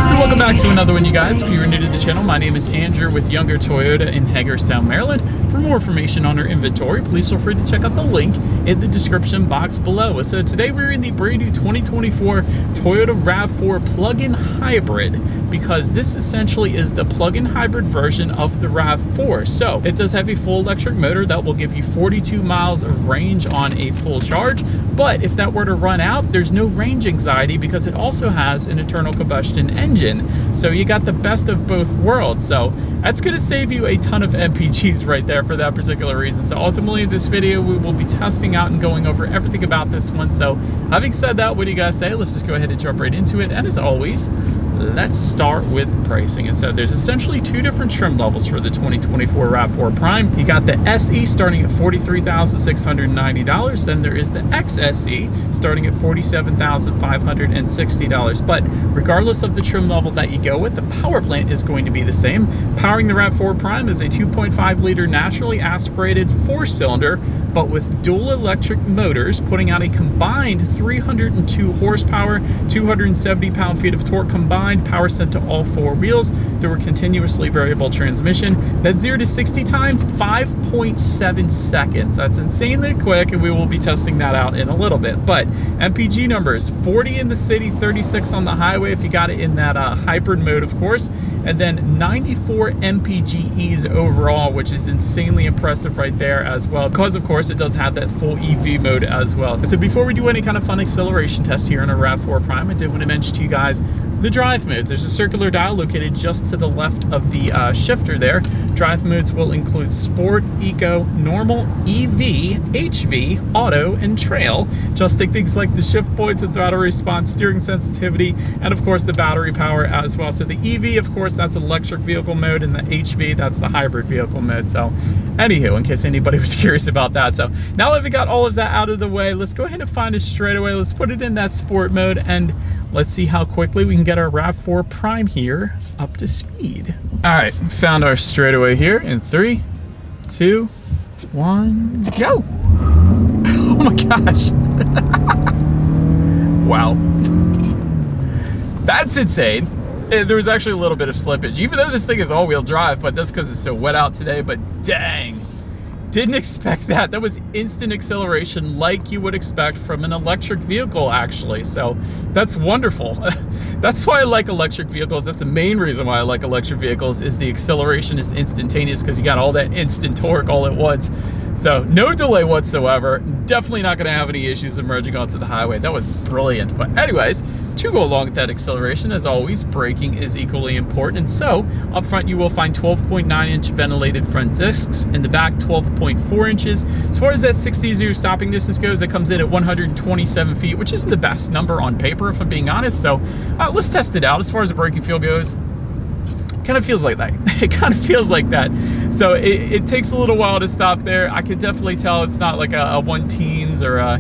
So welcome back to another one, you guys. If you're new to the channel, my name is Andrew with Younger Toyota in Hagerstown, Maryland. For more information on our inventory, please feel free to check out the link in the description box below. So today we're in the brand new 2024 Toyota RAV4 plug-in hybrid, because this essentially is the plug-in hybrid version of the RAV4. So it does have a full electric motor that will give you 42 miles of range on a full charge. But if that were to run out, there's no range anxiety because it also has an internal combustion engine. So you got the best of both worlds. So that's going to save you a ton of MPGs right there for that particular reason. So ultimately in this video, we will be testing out and going over everything about this one. So having said that, what do you guys say? Let's just go ahead and jump right into it. And as always, let's start with pricing. And so there's essentially two different trim levels for the 2024 RAV4 Prime. You got the SE starting at $43,690. Then there is the XSE starting at $47,560. But regardless of the trim level that you go with, the power plant is going to be the same. Powering the RAV4 Prime is a 2.5 liter naturally aspirated 4-cylinder, but with dual electric motors, putting out a combined 302 horsepower, 270 pound-feet of torque combined, power sent to all four wheels through a continuously variable transmission. That 0 to 60 time, 5.7 seconds. That's insanely quick, and we will be testing that out in a little bit. But MPG numbers, 40 in the city, 36 on the highway if you got it in that hybrid mode, of course, and then 94 MPGes overall, which is insanely impressive right there as well, because of course it does have that full EV mode as well. So before we do any kind of fun acceleration test here on a RAV4 Prime, I did want to mention to you guys the drive modes. There's a circular dial located just to the left of the shifter there. Drive modes will include Sport, Eco, Normal, EV, HV, Auto, and Trail. Adjusting things like the shift points and throttle response, steering sensitivity, and of course the battery power as well. So the EV, of course, that's electric vehicle mode, and the HV, that's the hybrid vehicle mode. So anywho, in case anybody was curious about that. So now that we got all of that out of the way, let's go ahead and find a straightaway. Let's put it in that sport mode, and let's see how quickly we can get our RAV4 Prime here up to speed. All right, found our straightaway here in 3, 2, 1, go. Oh my gosh. Wow. That's insane. There was actually a little bit of slippage, even though this thing is all-wheel drive, but that's because it's so wet out today. But dang, didn't expect that. That was instant acceleration like you would expect from an electric vehicle, actually. So that's wonderful. That's why I like electric vehicles. That's the main reason why I like electric vehicles, is the acceleration is instantaneous because you got all that instant torque all at once. So no delay whatsoever. Definitely not going to have any issues emerging onto the highway. That was brilliant. But anyways, to go along with that acceleration, as always, braking is equally important. And so up front, you will find 12.9-inch ventilated front discs. In the back, 12.4 inches. As far as that 60-0 stopping distance goes, it comes in at 127 feet, which isn't the best number on paper, if I'm being honest. So let's test it out. As far as the braking feel goes, kind of feels like that. It kind of feels like that. So it takes a little while to stop there. I could definitely tell it's not like a 1-teens or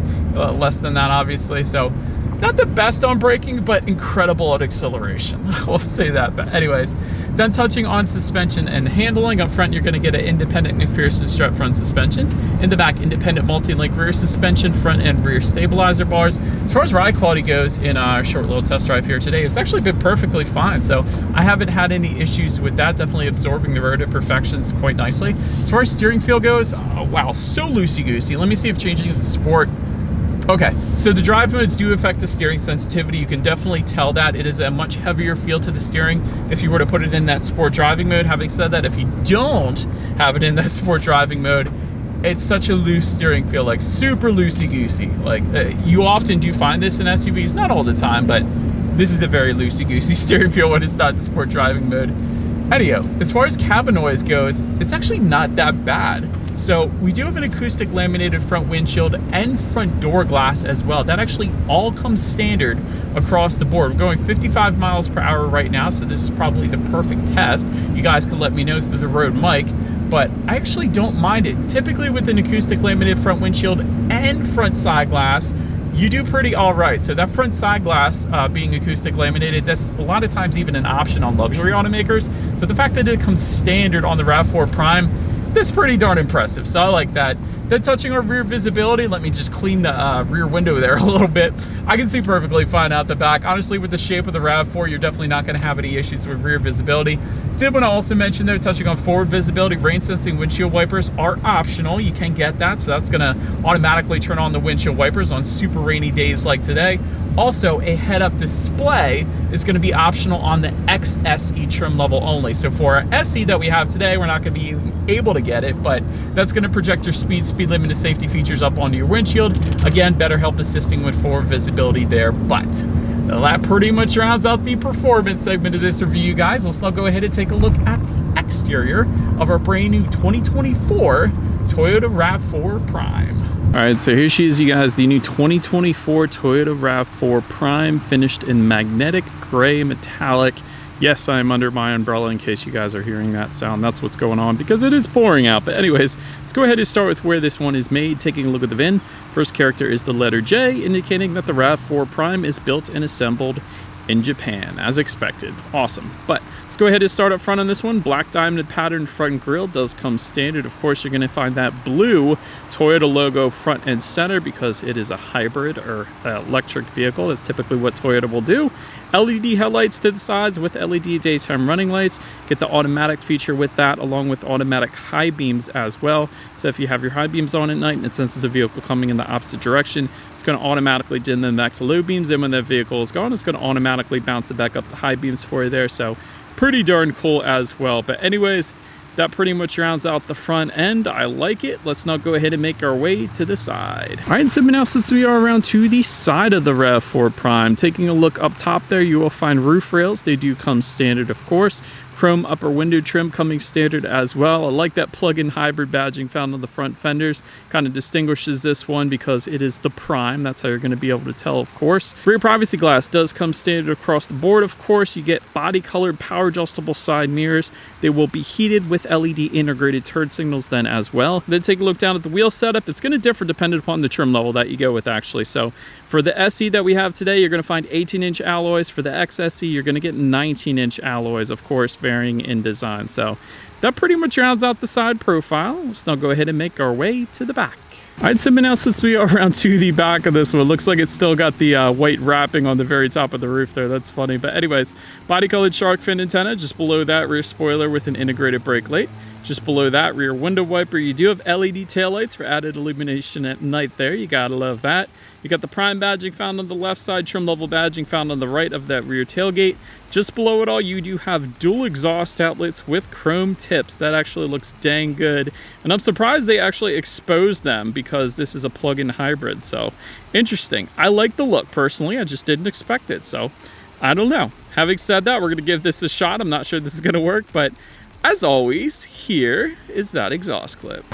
less than that, obviously. So not the best on braking, but incredible at acceleration. We'll say that. But anyways, then touching on suspension and handling. Up front, you're going to get an independent McPherson strut front suspension. In the back, independent multi-link rear suspension, front and rear stabilizer bars. As far as ride quality goes in our short little test drive here today, it's actually been perfectly fine. So I haven't had any issues with that. Definitely absorbing the road imperfections quite nicely. As far as steering feel goes, oh, wow, so loosey-goosey. Let me see if changing to the sport. Okay, so the drive modes do affect the steering sensitivity. You can definitely tell that. It is a much heavier feel to the steering if you were to put it in that sport driving mode. Having said that, if you don't have it in that sport driving mode, it's such a loose steering feel, like super loosey-goosey. Like you often do find this in SUVs, not all the time, but this is a very loosey-goosey steering feel when it's not in sport driving mode. Anyhow, as far as cabin noise goes, it's actually not that bad. So we do have an acoustic laminated front windshield and front door glass as well. That actually all comes standard across the board. We're going 55 miles per hour right now, so this is probably the perfect test. You guys can let me know through the road mic, but I actually don't mind it. Typically with an acoustic laminated front windshield and front side glass, you do pretty all right. So that front side glass being acoustic laminated, that's a lot of times even an option on luxury automakers. So the fact that it comes standard on the RAV4 Prime, that's pretty darn impressive. So I like that. Then touching our rear visibility, let me just clean the rear window there a little bit. I can see perfectly fine out the back. Honestly, with the shape of the RAV4, you're definitely not gonna have any issues with rear visibility. Did want to also mention though, touching on forward visibility, rain sensing windshield wipers are optional. You can get that, so that's gonna automatically turn on the windshield wipers on super rainy days like today. Also, a head-up display is going to be optional on the XSE trim level only. So for our SE that we have today, we're not going to be able to get it, but that's going to project your speed limit, and safety features up onto your windshield. Again, better help assisting with forward visibility there, but that pretty much rounds out the performance segment of this review, guys. Let's now go ahead and take a look at the exterior of our brand new 2024 Toyota RAV4 Prime. All right, so here she is, you guys, the new 2024 Toyota RAV4 Prime, finished in magnetic gray metallic. Yes, I am under my umbrella in case you guys are hearing that sound. That's what's going on because it is pouring out. But anyways, let's go ahead and start with where this one is made. Taking a look at the VIN, first character is the letter J, indicating that the RAV4 Prime is built and assembled in Japan, as expected. Awesome. But let's go ahead and start up front on this one. Black diamond pattern front grille does come standard. Of course, you're going to find that blue Toyota logo front and center because it is a hybrid or electric vehicle. That's typically what Toyota will do. LED headlights to the sides with LED daytime running lights. Get the automatic feature with that, along with automatic high beams as well. So if you have your high beams on at night and it senses a vehicle coming in the opposite direction, it's going to automatically dim them back to low beams. Then when that vehicle is gone, it's going to automatically bounce it back up to high beams for you there. So pretty darn cool as well. But anyways, that pretty much rounds out the front end. I like it. Let's now go ahead and make our way to the side. All right, so now since we are around to the side of the RAV4 Prime, taking a look up top there, you will find roof rails. They do come standard, of course. Chrome upper window trim coming standard as well. I like that plug-in hybrid badging found on the front fenders. Kind of distinguishes this one because it is the Prime. That's how you're going to be able to tell, of course. Rear privacy glass does come standard across the board, of course. You get body colored power adjustable side mirrors. They will be heated with LED integrated turn signals then as well. Then take a look down at the wheel setup. It's going to differ depending upon the trim level that you go with, actually. So for the SE that we have today, you're going to find 18-inch alloys. For the XSE, you're going to get 19-inch alloys, of course, varying in design. So that pretty much rounds out the side profile. Let's now go ahead and make our way to the back. All right, so now since we are around to the back of this one, looks like it's still got the white wrapping on the very top of the roof there. That's funny. But anyways, body colored shark fin antenna. Just below that, rear spoiler with an integrated brake light. Just below that, rear window wiper. You do have LED taillights for added illumination at night there. You gotta love that. You got the Prime badging found on the left side, trim level badging found on the right of that rear tailgate. Just below it all, you do have dual exhaust outlets with chrome tips. That actually looks dang good. And I'm surprised they actually exposed them because this is a plug-in hybrid. So interesting. I like the look personally. I just didn't expect it. So I don't know. Having said that, we're gonna give this a shot. I'm not sure this is gonna work, but as always, here is that exhaust clip.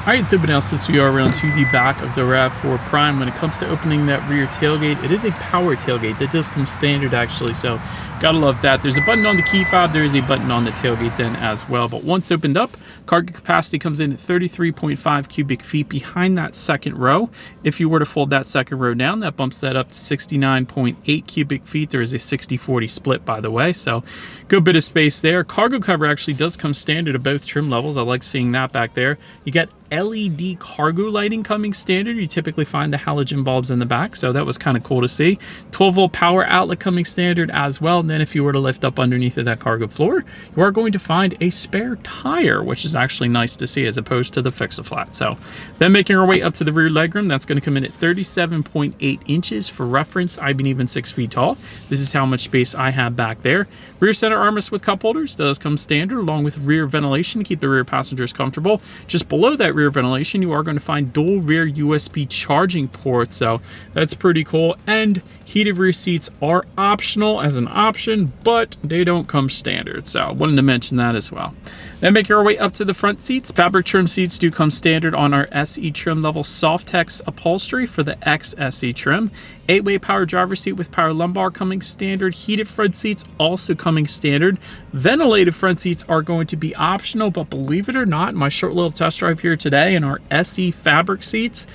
All right, so now since we are around to the back of the RAV4 Prime, when it comes to opening that rear tailgate, it is a power tailgate. That does come standard, actually, so gotta love that. There's a button on the key fob. There is a button on the tailgate then as well. But once opened up, cargo capacity comes in at 33.5 cubic feet behind that second row. If you were to fold that second row down, that bumps that up to 69.8 cubic feet. There is a 60-40 split, by the way, so good bit of space there. Cargo cover actually does come standard of both trim levels. I like seeing that back there. You get LED cargo lighting coming standard. You typically find the halogen bulbs in the back, so that was kind of cool to see. 12-volt power outlet coming standard as well. And then if you were to lift up underneath of that cargo floor, you are going to find a spare tire, which is actually nice to see as opposed to the fix-a-flat. So then making our way up to the rear legroom, that's going to come in at 37.8 inches. For reference, I've been even 6 feet tall. This is how much space I have back there. Rear center armrest with cup holders does come standard, along with rear ventilation to keep the rear passengers comfortable. Just below that rear ventilation, you are going to find dual rear USB charging ports, so that's pretty cool. And heated rear seats are optional as an option, but they don't come standard, so I wanted to mention that as well. Then making our way up to the front seats, fabric trim seats do come standard on our SE trim level. Softex upholstery for the XSE trim. 8-way power driver seat with power lumbar coming standard. Heated front seats also coming standard. Ventilated front seats are going to be optional, but believe it or not, my short little test drive here today in our SE fabric seats,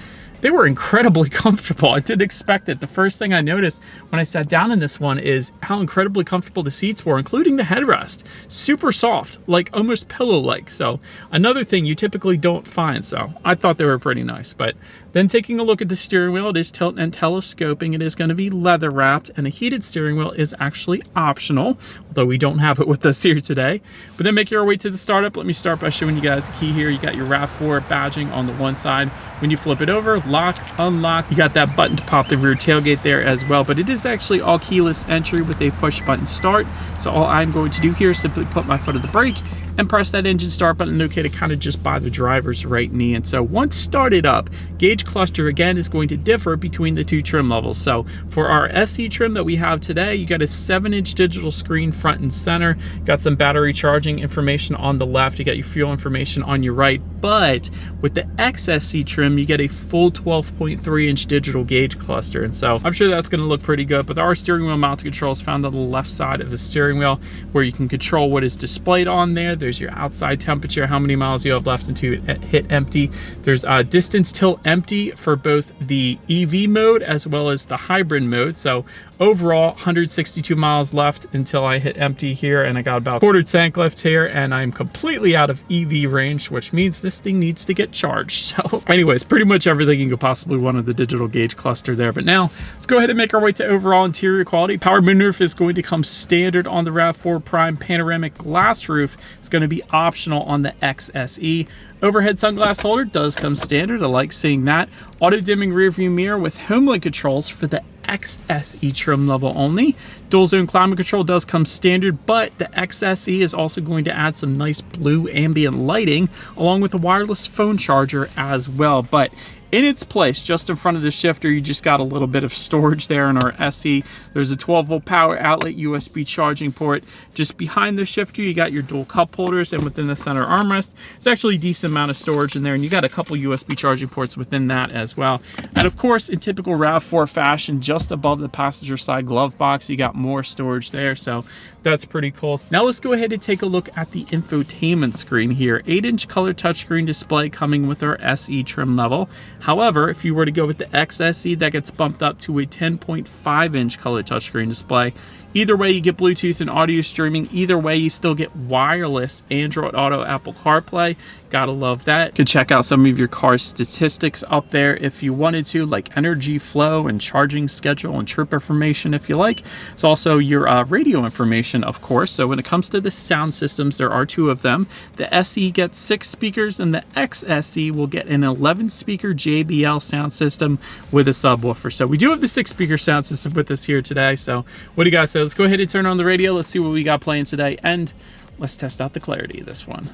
they were incredibly comfortable. I didn't expect it. The first thing I noticed when I sat down in this one is how incredibly comfortable the seats were, including the headrest. Super soft, like almost pillow-like. So another thing you typically don't find. So I thought they were pretty nice. But then taking a look at the steering wheel, it is tilt and telescoping. It is going to be leather wrapped, and a heated steering wheel is actually optional, although we don't have it with us here today. But then making our way to the startup, let me start by showing you guys the key here. You got your RAV4 badging on the one side. When you flip it over, lock, unlock, you got that button to pop the rear tailgate there as well. But it is actually all keyless entry with a push button start. So all I'm going to do here is simply put my foot on the brake and press that engine start button located kind of just by the driver's right knee. And so once started up, gauge cluster again is going to differ between the two trim levels. So for our SE trim that we have today, you got a 7-inch digital screen front and center, got some battery charging information on the left, you got your fuel information on your right. But with the XSE trim, you get a full 12.3-inch digital gauge cluster. And so I'm sure that's going to look pretty good. But our steering wheel mounted controls found on the left side of the steering wheel, where you can control what is displayed on there. There's your outside temperature, how many miles you have left until it hit empty. There's distance till empty for both the EV mode as well as the hybrid mode. So overall, 162 miles left until I hit empty here, and I got about quarter tank left here, and I'm completely out of EV range, which means this thing needs to get charged. So anyways, pretty much everything you could possibly want of the digital gauge cluster there. But now let's go ahead and make our way to overall interior quality. Power moonroof is going to come standard on the RAV4 Prime. Panoramic glass roof is going to be optional on the XSE. Overhead sunglass holder does come standard. I like seeing that. Auto dimming rear view mirror with HomeLink controls for the XSE trim level only. Dual zone climate control does come standard, but the XSE is also going to add some nice blue ambient lighting along with a wireless phone charger as well. But in its place, just in front of the shifter, you just got a little bit of storage there in our SE. There's a 12-volt power outlet, USB charging port. Just behind the shifter, you got your dual cup holders, and within the center armrest, there's actually a decent amount of storage in there, and you got a couple USB charging ports within that as well. And of course, in typical RAV4 fashion, just above the passenger side glove box, you got more storage there, so that's pretty cool. Now let's go ahead and take a look at the infotainment screen here. 8-inch color touchscreen display coming with our SE trim level. However, if you were to go with the XSE, that gets bumped up to a 10.5-inch color touchscreen display. Either way, you get Bluetooth and audio streaming. Either way, you still get wireless Android Auto, Apple CarPlay. Gotta love that. You can check out some of your car statistics up there if you wanted to, like energy flow and charging schedule and trip information if you like. It's also your radio information, of course. So when it comes to the sound systems, there are two of them. The SE gets 6 speakers, and the XSE will get an 11-speaker JBL sound system with a subwoofer. So we do have the 6-speaker sound system with us here today. So what do you guys say? Let's go ahead and turn on the radio. Let's see what we got playing today, and let's test out the clarity of this one.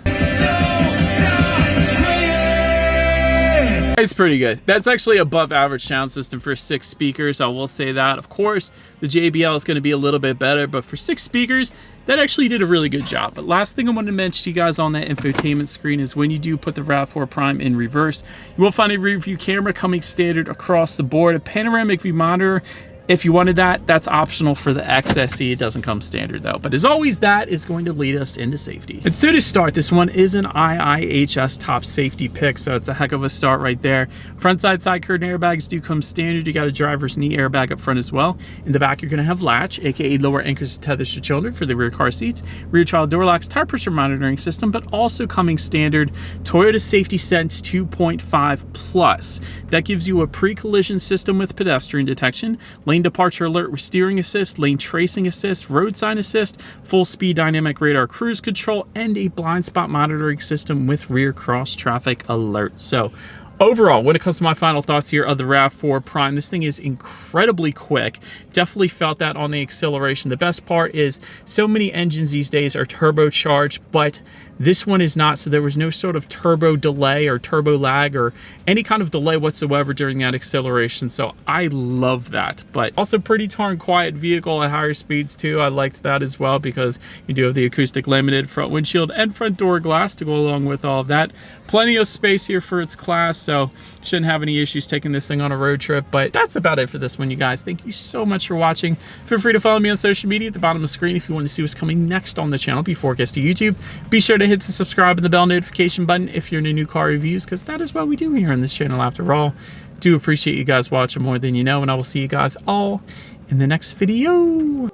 It's pretty good. That's actually above average sound system for 6 speakers. I will say that. Of course, the JBL is going to be a little bit better, but for 6 speakers, that actually did a really good job. But last thing I wanted to mention to you guys on that infotainment screen is when you do put the RAV4 Prime in reverse, you will find a rear view camera coming standard across the board, a panoramic view monitor. If you wanted that, that's optional for the XSE. It doesn't come standard though. But as always, that is going to lead us into safety. And so to start, this one is an IIHS top safety pick, so it's a heck of a start right there. Front side curtain airbags do come standard. You got a driver's knee airbag up front as well. In the back, you're going to have latch, aka lower anchors and tethers to children for the rear car seats. Rear child door locks, tire pressure monitoring system, but also coming standard, Toyota Safety Sense 2.5 Plus. That gives you a pre-collision system with pedestrian detection, lane departure alert with steering assist, lane tracing assist, road sign assist, full speed dynamic radar cruise control, and a blind spot monitoring system with rear cross traffic alert. So overall, when it comes to my final thoughts here of the RAV4 Prime, this thing is incredibly quick. Definitely felt that on the acceleration. The best part is so many engines these days are turbocharged, but this one is not, so there was no sort of turbo delay or turbo lag or any kind of delay whatsoever during that acceleration, so I love that. But also pretty darn quiet vehicle at higher speeds too. I liked that as well because you do have the acoustic limited front windshield and front door glass to go along with all of that. Plenty of space here for its class, so shouldn't have any issues taking this thing on a road trip. But that's about it for this one, you guys. Thank you so much for watching. Feel free to follow me on social media at the bottom of the screen if you want to see what's coming next on the channel before it gets to YouTube. Be sure to hit the subscribe and the bell notification button if you're into new car reviews, because that is what we do here on this channel after all. do appreciate you guys watching more than you know, and I will see you guys all in the next video.